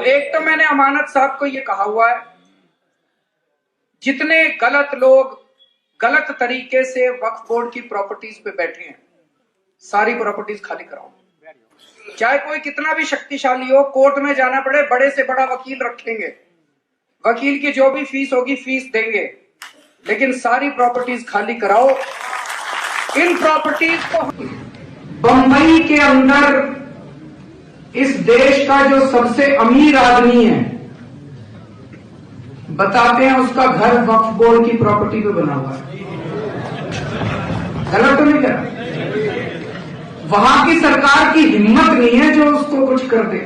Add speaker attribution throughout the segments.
Speaker 1: एक तो मैंने अमानत साहब को ये कहा हुआ है, जितने गलत लोग गलत तरीके से वक्फ बोर्ड की प्रॉपर्टीज पे बैठे हैं, सारी प्रॉपर्टीज खाली कराओ। चाहे कोई कितना भी शक्तिशाली हो, कोर्ट में जाना पड़े, बड़े से बड़ा वकील रखेंगे, वकील की जो भी फीस होगी फीस देंगे, लेकिन सारी प्रॉपर्टीज खाली कराओ। इन प्रॉपर्टीज को बंबई के अंदर इस देश का जो सबसे अमीर आदमी है, बताते हैं उसका घर वक्फ बोर्ड की प्रॉपर्टी पे बना हुआ है। गलत तो नहीं करा? वहां की सरकार की हिम्मत नहीं है जो उसको कुछ कर दे।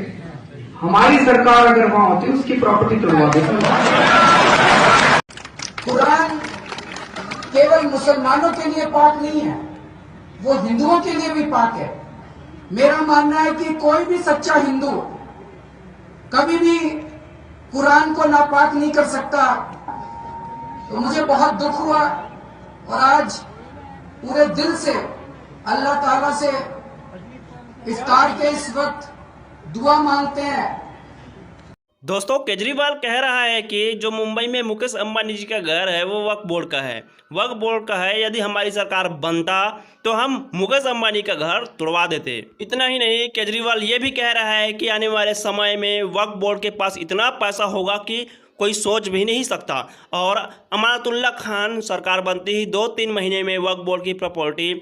Speaker 1: हमारी सरकार अगर वहां होती उसकी प्रॉपर्टी तोड़वा देती।
Speaker 2: कुरान केवल मुसलमानों के लिए पाक नहीं है, वो हिंदुओं के लिए भी पाक है। मेरा मानना है कि कोई भी सच्चा हिंदू कभी भी कुरान को नापाक नहीं कर सकता। तो मुझे बहुत दुख हुआ और आज पूरे दिल से अल्लाह ताला से इफ्तार के इस वक्त दुआ मांगते हैं।
Speaker 3: दोस्तों, केजरीवाल कह रहा है कि जो मुंबई में मुकेश अंबानी जी का घर है वो वक्फ बोर्ड का है, वक्फ बोर्ड का है। यदि हमारी सरकार बनता तो हम मुकेश अंबानी का घर तोड़वा देते। इतना ही नहीं, केजरीवाल ये भी कह रहा है कि आने वाले समय में वक्फ बोर्ड के पास इतना पैसा होगा कि कोई सोच भी नहीं सकता। और अमानतुल्लाह खान सरकार बनती ही 2-3 महीने में वक्फ बोर्ड की प्रॉपर्टी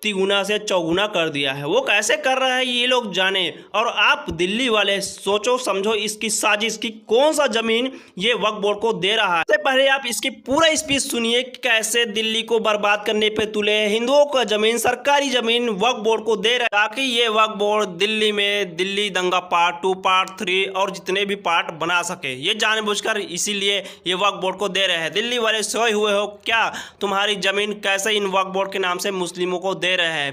Speaker 3: तिगुना से चौगुना कर दिया है। वो कैसे कर रहा है ये लोग जाने। और आप दिल्ली वाले सोचो समझो इसकी साजिश की कौन सा जमीन ये वक्फ बोर्ड को दे रहा है। इससे पहले आप इसकी पूरा स्पीच सुनिए, कैसे दिल्ली को बर्बाद करने पे तुले हिंदुओं का जमीन, सरकारी जमीन वक्फ बोर्ड को दे रहा है, ताकि ये वक्फ बोर्ड दिल्ली में दिल्ली दंगा पार्ट 2, पार्ट 3 और जितने भी पार्ट बना सके। ये जानबूझकर इसीलिए ये वक्फ बोर्ड को दे रहे हैं। दिल्ली वाले सोए हुए हो क्या? तुम्हारी जमीन कैसे इन वक्फ बोर्ड के नाम से मुस्लिमों को दे रहे हैं।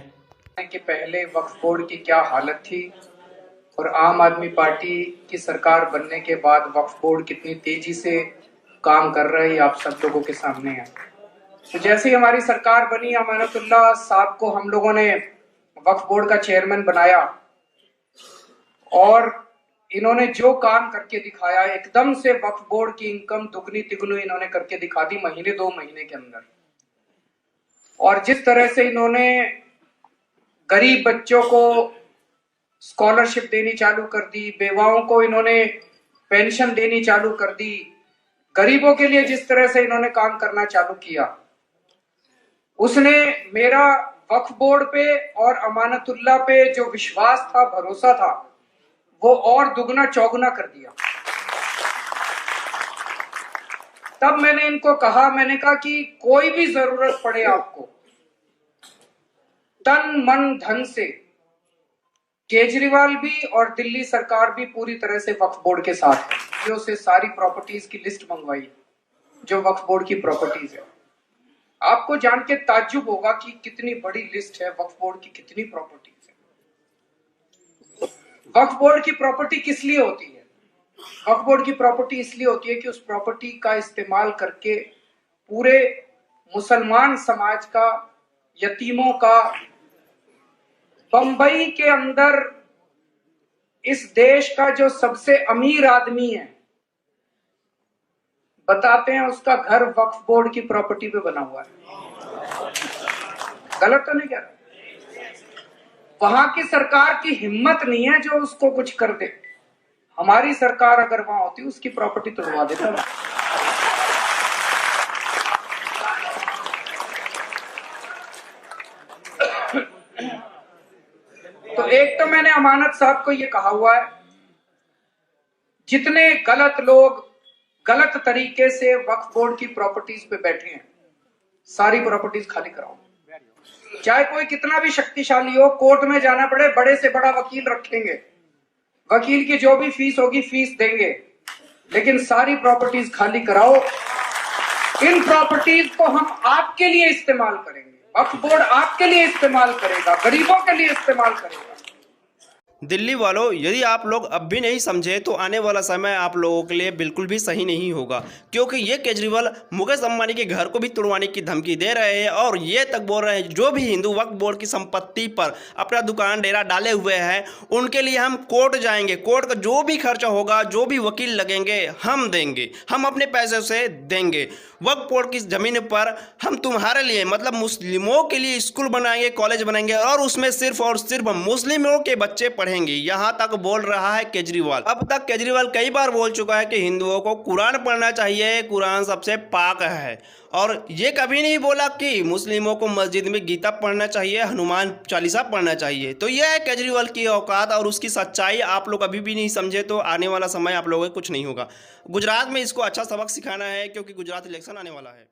Speaker 1: कि पहले वक्फ बोर्ड की क्या हालत थी और आम आदमी पार्टी की सरकार बनने के बाद वक्फ बोर्ड कितनी तेजी से काम कर रहा है, आप सब लोगों के सामने है। तो जैसे ही हमारी सरकार बनी, अमानतुल्लाह साहब को हम लोगों ने वक्फ बोर्ड का चेयरमैन बनाया और इन्होंने जो काम करके दिखाया, एकदम से वक्फ बोर्ड की इनकम दुगनी तिगुनी इन्होंने करके दिखा दी महीने 2 महीने के अंदर। और जिस तरह से इन्होंने गरीब बच्चों को स्कॉलरशिप देनी चालू कर दी, बेवाओं को इन्होंने पेंशन देनी चालू कर दी, गरीबों के लिए जिस तरह से इन्होंने काम करना चालू किया, उसने मेरा वक्फ बोर्ड पे और अमानतुल्लाह पे जो विश्वास था, भरोसा था, वो और दुगना चौगुना कर दिया। तब मैंने इनको कहा, मैंने कहा कि कोई भी जरूरत पड़े आपको, तन मन धन से केजरीवाल भी और दिल्ली सरकार भी पूरी तरह से वक्फ बोर्ड के साथ है। जो से सारी प्रॉपर्टीज की लिस्ट मंगवाई जो वक्फ बोर्ड की प्रॉपर्टीज है। आपको जान के ताज्जुब होगा कि कितनी बड़ी लिस्ट है वक्फ बोर्ड की, कितनी प्रॉपर्टीज है। वक्फ बोर्ड की प्रॉपर्टी किस लिए होती है? वक्फ बोर्ड की प्रॉपर्टी इसलिए होती है कि उस प्रॉपर्टी का इस्तेमाल करके पूरे मुसलमान समाज का, यतीमों का, बंबई के अंदर इस देश का जो सबसे अमीर आदमी है, बताते हैं उसका घर वक्फ बोर्ड की प्रॉपर्टी पे बना हुआ है। गलत तो नहीं कह रहा? वहां की सरकार की हिम्मत नहीं है जो उसको कुछ कर दे। हमारी सरकार अगर वहां होती उसकी प्रॉपर्टी तोड़वा देता। तो एक तो मैंने अमानत साहब को ये कहा हुआ है, जितने गलत लोग गलत तरीके से वक्फ बोर्ड की प्रॉपर्टीज पे बैठे हैं, सारी प्रॉपर्टीज खाली कराओ। चाहे कोई कितना भी शक्तिशाली हो, कोर्ट में जाना पड़े, बड़े से बड़ा वकील रखेंगे, वकील की जो भी फीस होगी फीस देंगे, लेकिन सारी प्रॉपर्टीज खाली कराओ। इन प्रॉपर्टीज को हम आपके लिए इस्तेमाल करेंगे, वक्फ बोर्ड आपके लिए इस्तेमाल करेगा, गरीबों के लिए इस्तेमाल करेगा।
Speaker 3: दिल्ली वालों, यदि आप लोग अब भी नहीं समझे तो आने वाला समय आप लोगों के लिए बिल्कुल भी सही नहीं होगा, क्योंकि ये केजरीवाल मुकेश अंबानी के घर को भी तोड़वाने की धमकी दे रहे हैं और ये तक बोल रहे हैं जो भी हिंदू वक्फ बोर्ड की संपत्ति पर अपना दुकान डेरा डाले हुए हैं उनके लिए हम कोर्ट जाएंगे, कोर्ट का जो भी खर्चा होगा, जो भी वकील लगेंगे हम देंगे, हम अपने पैसे से देंगे। वक्फ बोर्ड की ज़मीन पर हम तुम्हारे लिए मतलब मुस्लिमों के लिए स्कूल बनाएंगे, कॉलेज बनाएंगे और उसमें सिर्फ और सिर्फ मुस्लिमों के बच्चे पढ़ेंगे, यहां तक बोल रहा है केजरीवाल। अब तक केजरीवाल कई बार बोल चुका है कि हिंदुओं को कुरान पढ़ना चाहिए, कुरान सबसे पाक है, और ये कभी नहीं बोला कि मुस्लिमों को मस्जिद में गीता पढ़ना चाहिए, हनुमान चालीसा पढ़ना चाहिए। तो यह है केजरीवाल की औकात और उसकी सच्चाई। आप लोग अभी भी नहीं समझे तो आने वाला समय आप लोगों को कुछ नहीं होगा। गुजरात में इसको अच्छा सबक सिखाना है, क्योंकि गुजरात इलेक्शन आने वाला है।